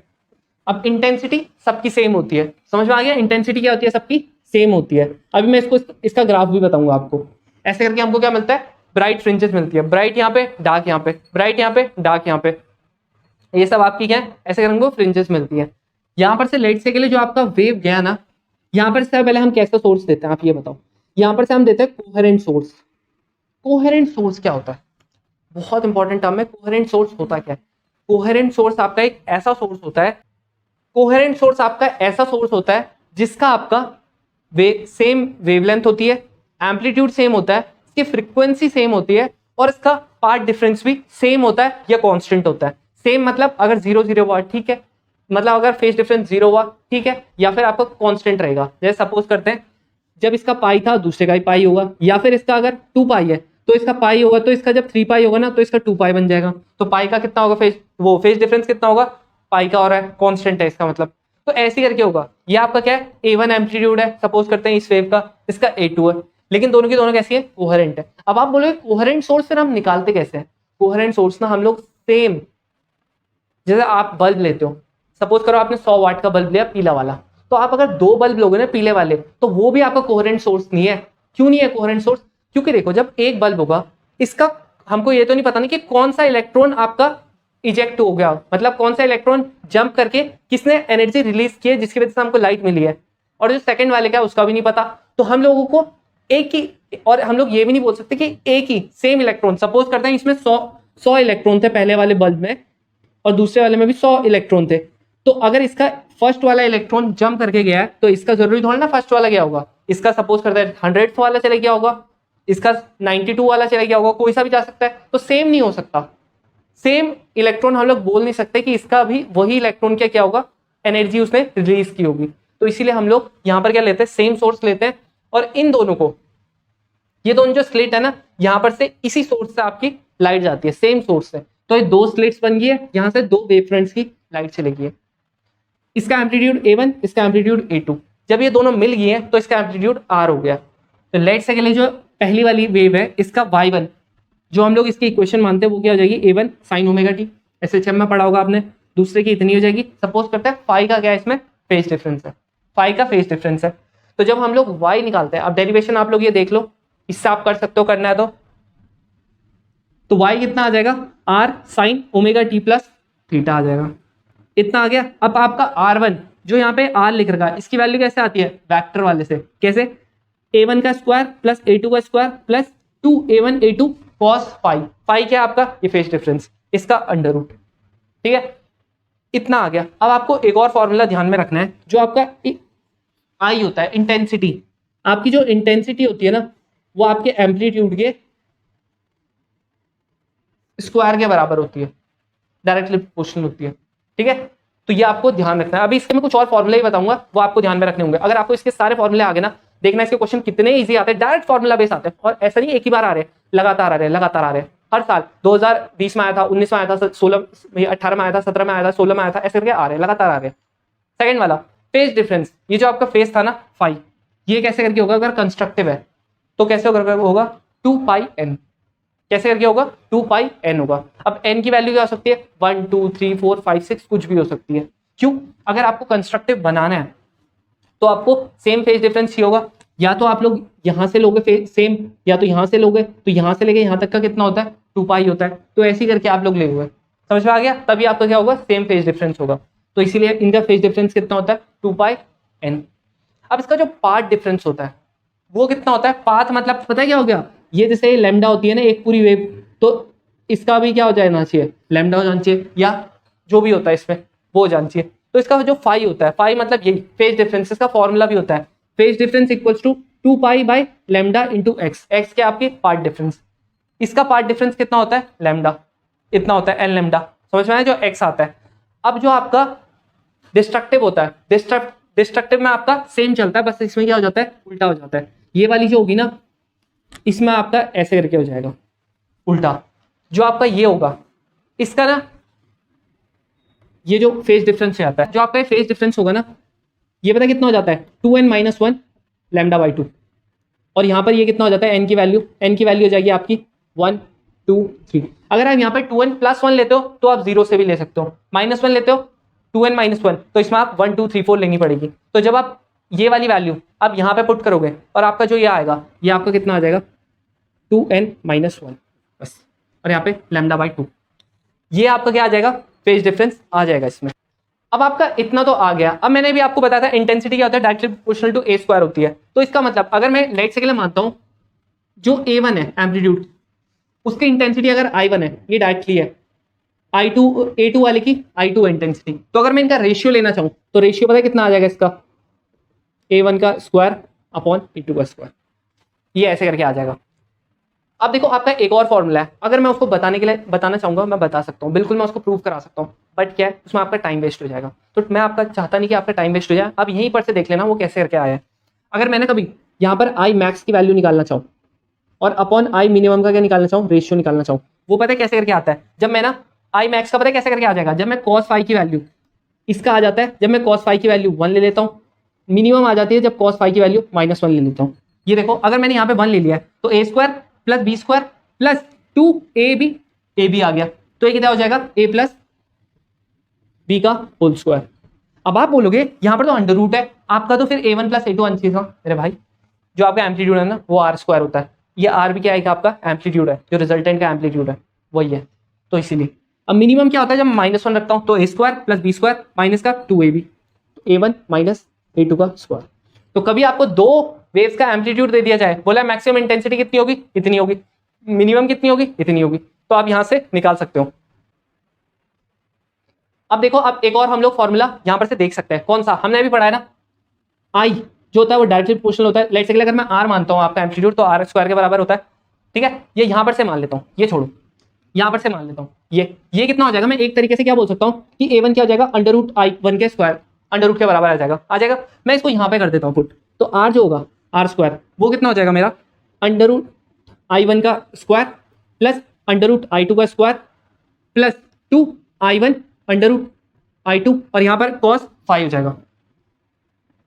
अब इंटेंसिटी सबकी सेम होती है, समझ में आ गया? इंटेंसिटी क्या होती है, सबकी सेम होती है। अभी मैं इसको इसका ग्राफ भी बताऊंगा आपको। ऐसे करके हमको क्या मिलता है, ब्राइट फ्रिंजेस मिलती है। ब्राइट यहाँ पे, डार्क यहाँ पे, ब्राइट यहाँ पे, डार्क यहाँ पे, ये सब आपकी क्या है, ऐसे करके हमको फ्रिंजेस मिलती है। यहाँ पर से लेट से के लिए जो आपका वेव गया ना, यहाँ पर से पहले हम कैसा सोर्स देते हैं, आप ये बताओ। यहाँ पर से हम देते हैं कोहेरेंट सोर्स। कोहेरेंट सोर्स क्या होता है, बहुत इंपॉर्टेंट टर्म है। कोहेरेंट सोर्स होता क्या है? कोहेरेंट सोर्स आपका एक ऐसा सोर्स होता है, कोहेरेंट सोर्स आपका ऐसा सोर्स होता है जिसका आपका सेम वेवलेंथ होती है, एम्पलीट्यूड सेम होता है, इसकी फ्रीक्वेंसी सेम होती है, और इसका पार्ट डिफरेंस भी सेम होता है या कांस्टेंट होता है। सेम मतलब अगर 0 0 हुआ ठीक है, मतलब अगर फेज डिफरेंस 0 हुआ ठीक है, या फिर आपका कांस्टेंट रहेगा। जैसे सपोज करते हैं जब इसका पाई था दूसरे का ही पाई होगा, या फिर इसका अगर 2 पाई है तो इसका पाई होगा, तो इसका जब 3 पाई होगा ना तो इसका 2 पाई बन जाएगा। तो पाई का कितना होगा, फेज डिफरेंस कितना होगा, पाई का हो रहा है, कांस्टेंट है इसका मतलब। तो ऐसे करके होगा। ये आपका क्या है, A1 एम्पलीट्यूड है सपोज करते हैं इस वेव का, इसका A2 है, लेकिन दोनों की दोनों कैसी है, कोहेरेंट है। अब आप बोलोगे कोहेरेंट सोर्स फिर हम निकालते कैसे हैं? कोहेरेंट सोर्स ना हम लोग सेम, जैसे आप बल्ब लेते हो, सपोज करो आपने 100 वाट का बल्ब लिया पीला वाला, तो आप अगर 2 बल्ब लोगे ना पीले वाले, तो वो भी आपका कोहेरेंट सोर्स नहीं है। क्यों नहीं है कोहेरेंट सोर्स? क्योंकि देखो जब एक बल्ब होगा, इसका हमको ये तो नहीं पता नहीं कि कौन सा इलेक्ट्रॉन आपका इजेक्ट हो गया, मतलब कौन सा इलेक्ट्रॉन जंप करके किसने एनर्जी रिलीज की है जिसकी वजह से हमको लाइट मिली है, और जो सेकंड वाले का उसका भी नहीं पता। तो हम लोगों को एक ही, और हम लोग ये भी नहीं बोल सकते कि एक ही सेम इलेक्ट्रॉन, सपोज करते हैं इसमें 100 इलेक्ट्रॉन थे पहले वाले बल्ब में, और दूसरे वाले में भी 100 इलेक्ट्रॉन थे। तो अगर इसका फर्स्ट वाला इलेक्ट्रॉन जंप करके गया है तो इसका जरूरी थोड़ा ना फर्स्ट वाला गया होगा, इसका सपोज करते हैं 100th वाला चले गया होगा, इसका 92 वाला चले गया होगा, कोई सा भी जा सकता है। तो सेम नहीं हो सकता, सेम इलेक्ट्रॉन हम लोग बोल नहीं सकते कि इसका भी वही इलेक्ट्रॉन क्या होगा, एनर्जी उसने रिलीज की होगी। तो इसीलिए हम लोग यहाँ पर क्या लेते हैं, सेम सोर्स लेते हैं, और इन दोनों को, ये दोनों जो स्लिट है ना, यहाँ पर से इसी सोर्स से आपकी लाइट जाती है, सेम सोर्स से। तो ये 2 स्लिट्स बन गई है, यहाँ से 2 वेव फ्रंट्स की लाइट चलेगी है। इसका एम्पलीट्यूड A1, इसका एम्पलीट्यूड A2। जब ये दोनों मिल गए हैं तो इसका एम्पलीट्यूड R हो गया। तो लेट्स से के लिए जो पहली वाली वेव है इसका y1 जो हम लोग इसकी इक्वेशन मानते हैं वो क्या हो जाएगी, A1 sin omega T. SHM में पढ़ा होगा आपने। दूसरे की इतनी हो जाएगी। सपोज करते हैं फाई का क्या है, इसमें फेज डिफरेंस है, फाई का फेज डिफरेंस है। तो जब हम लोग y निकालते हैं, अब डेरिवेशन आप लोग ये देख लो, इससे आप कर सकते हो, करना है तो y कितना आ जाएगा, r sin omega t plus theta आ जाएगा। इतना आ गया। अब आपका R1 जो यहाँ पे R लिख रखा है, इसकी वैल्यू कैसे आती है, वेक्टर वाले से। कैसे, A1 का स्क्वायर प्लस A2 का square plus 2A1 A2 cos phi. Phi क्या है आपका, ये फेज डिफरेंस, इसका अंडर रूट। ठीक है, इतना आ गया। अब आपको एक और फॉर्मूला ध्यान में रखना है, जो आपका आई होता है, इंटेंसिटी। आपकी जो इंटेंसिटी होती है ना, वो आपके एम्पलीट्यूड के स्क्वायर के बराबर होती है, डायरेक्टली प्रोपोर्शनल होती है। ठीक है, तो ये आपको ध्यान रखना है। अभी इसके मैं कुछ और फॉर्मूले ही बताऊंगा, वो आपको ध्यान में रखने होंगे। अगर आपको इसके सारे फॉर्मूले आ गए ना, देखना इसके क्वेश्चन कितने इजी आते हैं, डायरेक्ट फॉर्मूला बेस आते हैं। और ऐसा नहीं एक ही बार आ रहे, लगातार आ रहे, लगातार आ रहे। हर साल 2020 में आया था, 19 में आया था, 16 18 में आया था, 17 में आया था, 16 में आया था, ऐसे करके आ रहे, लगातार आ रहे। सेकंड वाला फेज डिफरेंस, ये जो आपका फेज था ना फाई, ये कैसे करके होगा, अगर कंस्ट्रक्टिव है तो कैसे होगा, 2 पाई एन। कैसे करके होगा, 2 पाई एन होगा। अब एन की वैल्यू क्या हो सकती है, 1 2 3 4 5 6 कुछ भी हो सकती है। क्यों, अगर आपको कंस्ट्रक्टिव बनाना है तो आपको सेम फेज डिफरेंस ही होगा। या तो आप लोग यहां से लोगे सेम, या तो यहां से लोगे, तो यहां से लेके यहां तक का कितना होता है, 2 पाई होता है। तो ऐसे ही करके आप लोग ले हुए, समझ में आ गया, तभी आपका क्या होगा, सेम फेज डिफरेंस होगा। तो इसीलिए इनका फेज डिफरेंस कितना होता है, 2 पाई एन। अब इसका जो पाथ डिफरेंस होता है वो कितना होता है, पाथ मतलब पता है क्या हो गया, ये जैसे लैम्डा होती है ना एक पूरी वेव, तो इसका भी क्या हो जाना चाहिए, लैम्डा हो जाना चाहिए, या जो भी होता है इसमें वो हो जाना चाहिए। तो इसका जो फाई होता है, फाई मतलब यही फेज डिफरेंस, इसका फॉर्मूला भी होता है phase difference equals to 2 pi by lambda into X. X क्या आपकी पार्ट डिफरेंस, इसका पार्ट डिफरेंस कितना होता है, लैम्डा, इतना होता है एन लैम्डा। समझ में आया, जो एक्स आता है। अब जो आपका डिस्ट्रक्टिव होता है, डिस्ट्रक्टिव में आपका सेम चलता है, बस इसमें क्या हो जाता है, उल्टा हो जाता है। ये वाली जो होगी ना, इसमें आपका ऐसे करके हो जाएगा उल्टा। जो आपका ये होगा, इसका ना ये जो फेज डिफरेंस से आता है, जो आपका फेज डिफरेंस होगा ना, ये पता कितना हो जाता है, 2n - 1 लैम्डा बाई 2। और यहां पर ये कितना हो जाता है, n की वैल्यू हो जाएगी आपकी 1 2 3। अगर आप यहाँ पर 2n + 1 लेते हो तो आप 0 से भी ले सकते हो, -1 लेते हो 2n - 1, तो इसमें आप 1 2 3 4 लेनी पड़ेगी। तो जब आप ये वाली वैल्यू आप यहाँ पे पुट करोगे और आपका जो ये आएगा, ये आपका कितना आ जाएगा, 2n - 1 बस, और यहाँ पे लैम्डा बाई 2, ये आपका क्या आ जाएगा, फेज डिफरेंस आ जाएगा इसमें। अब आपका इतना तो आ गया। अब मैंने भी आपको बताया था इंटेंसिटी क्या होता है, directly proportional to a square होती है। तो इसका मतलब अगर मैं लेट से के लिए मानता हूं जो a1 है एम्पलीट्यूड, उसकी इंटेंसिटी अगर i1 है, ये डायरेक्टली है a2 वाले की i2 इंटेंसिटी। तो अगर मैं इनका रेशियो लेना चाहूं तो रेशियो पता है कितना आ जाएगा इसका, a1 का स्क्वायर अपॉन a2 का स्क्वायर, ये ऐसे करके आ जाएगा। अब देखो आपका एक और फॉर्मूला है, अगर मैं उसको बताने के लिए बताना चाहूंगा मैं बता सकता हूँ, बिल्कुल मैं उसको प्रूव करा सकता हूँ, बट क्या है उसमें आपका टाइम वेस्ट हो जाएगा। तो मैं आपका चाहता नहीं कि आपका टाइम वेस्ट हो जाए। अब यहीं पर से देख लेना वो कैसे करके आया है। अगर मैंने कभी यहाँ पर आई मैक्स की वैल्यू निकालना चाहूँ और अपॉन आई मिनिमम का क्या निकालना चाहूँ, रेशियो निकालना चाहूँ, वो पता है कैसे करके आता है, जब मैं ना आई मैक्स का पता है कैसे करके आ जाएगा, जब मैं कॉस फाई की वैल्यू इसका आ जाता है, जब मैं कॉस फाई की वैल्यू 1 ले लेता हूँ, मिनिमम आ जाती है जब कॉस फाई की वैल्यू -1 ले लेता हूँ। ये देखो अगर मैंने यहाँ पे 1 ले लिया है तो a square plus b square plus 2ab आ गया, तो ये कितना हो जाएगा, a प्लस b का होल स्क्वायर। अब आप बोलोगे यहाँ पर तो अंडर रूट है आपका, तो फिर a1 + a2 आंसर था मेरे भाई। जो आपका एम्पलीट्यूड है ना वो r स्क्वायर होता है, ये r भी क्या है, आपका एम्पलीट्यूड है, जो रिजल्टेंट का एम्पलीट्यूड है वही है। तो इसीलिए अब मिनिमम क्या होता है, जब -1 रखता हूँ तो a square plus b square minus का 2ab, तो a1 माइनस a2 का स्क्वायर। तो कभी आपको दो वेव्स का एम्पलीट्यूड दे दिया जाए, बोला मैक्सिमम इंटेंसिटी कितनी होगी, इतनी होगी, मिनिमम कितनी होगी, इतनी होगी, तो आप यहां से निकाल सकते हो। अब देखो, अब एक और हम लोग फॉर्मूला यहां पर से देख सकते हैं, कौन सा हमने अभी पढ़ा है ना, आई जो होता है वो डायरेक्टली प्रोपोर्शनल होता है। लेट्स से अगर मैं आर मानता हूं आपका एम्पलीट्यूड, तो आर स्क्वायर के बराबर होता है। ठीक है, ये यहां पर से मान लेता हूं, ये छोड़ो, यहां पर से मान लेता हूं, ये कितना हो जाएगा, मैं एक तरीके से क्या बोल सकता हूं कि a1 क्या हो जाएगा, √i1 के स्क्वायर, अंडर रूट के बराबर आ जाएगा। मैं इसको यहां पे कर देता हूं पुट, तो आर जो होगा आर स्क्वायर वो कितना हो जाएगा मेरा, √i1 का स्क्वायर प्लस √i2 का square plus 2i1 √i2 i2 और यहाँ पर cos 5 हो जाएगा,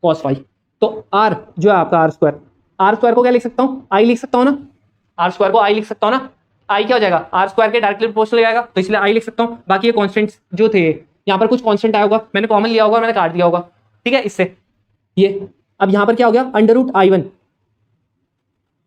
cos 5। तो r जो है आपका r स्क्वायर को क्या लिख सकता हूँ, i लिख सकता हूँ ना, r स्क्वायर को i लिख सकता हूँ ना, i क्या हो जाएगा, r स्क्वायर के डायरेक्टली प्रोपोर्शनल हो जाएगा, तो इसलिए i लिख सकता हूँ। बाकी ये कॉन्स्टेंट्स जो थे, यहाँ पर कुछ कॉन्स्टेंट आया होगा, मैंने कॉमन लिया होगा, मैंने काट दिया होगा, ठीक है इससे ये। अब यहाँ पर क्या हो गया, अंडर रूट i1,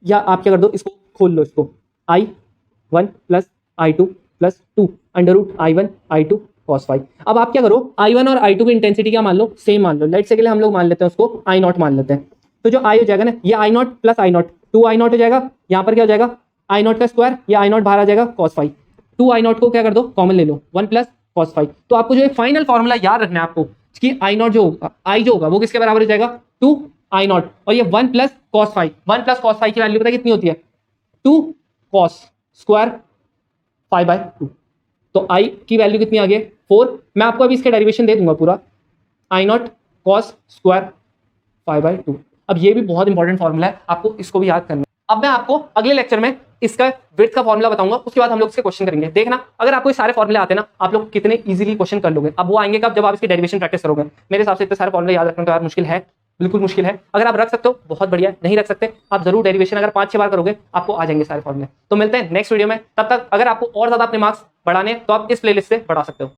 या आप क्या कर दो, इसको खोल लो, इसको i1 plus i2 plus 2 under root i1 i2 cos 5। अब आप क्या करो, i1 और i2 की इंटेंसिटी क्या मान लो, सेम मान लो। लेट से के लिए हम लोग मान लेते हैं उसको i0 मान लेते हैं। तो जो i हो जाएगा ना, ये i0 प्लस i0 2i0 हो जाएगा। यहाँ पर क्या हो जाएगा, i0 का स्क्वायर, ये i0 बाहर आ जाएगा cos 5। 2i0 को क्या कर दो, कॉमन ले लो, 1 प्लस cos 5। तो आपको जो एक फाइनल फॉर्मूला याद रखना है आपको कि i0 जो होगा, i जो होगा वो किसके बराबर हो जाएगा, 2i0, और ये 1 प्लस cos 5। 1 प्लस cos 5 की वैल्यू पता कितनी होती है, 2 cos स्क्वायर 5/2। तो i की वैल्यू कितनी आ गई, 4। मैं आपको अभी इसके डेरिवेशन दे दूंगा पूरा, i0 cos स्क्वायर 5/2। अब ये भी बहुत इंपॉर्टेंट फॉर्मूला है, आपको इसको भी याद करना है। अब मैं आपको अगले लेक्चर में इसका विड्थ का फॉर्मूला बताऊंगा, उसके बाद हम लोग इसके क्वेश्चन करेंगे। देखना अगर आपको ये सारे फॉर्मूले आते हैं ना, आप लोग कितने इजीली क्वेश्चन कर लोगे। अब वो आएंगे कब, जब आप इसकी डेरिवेशन प्रैक्टिस करोगे। मेरे हिसाब से इतने सारे फॉर्मूले याद रखना तो यार मुश्किल है, बिल्कुल मुश्किल है। अगर आप रख सकते हो बहुत बढ़िया है, नहीं रख सकते आप जरूर डेरिवेशन अगर 5-6 बार करोगे आपको आ जाएंगे सारे फॉर्मूले। तो मिलते हैं नेक्स्ट वीडियो में, तब तक अगर आपको और ज्यादा अपने मार्क्स बढ़ाने तो आप इस प्लेलिस्ट से बढ़ा सकते हो।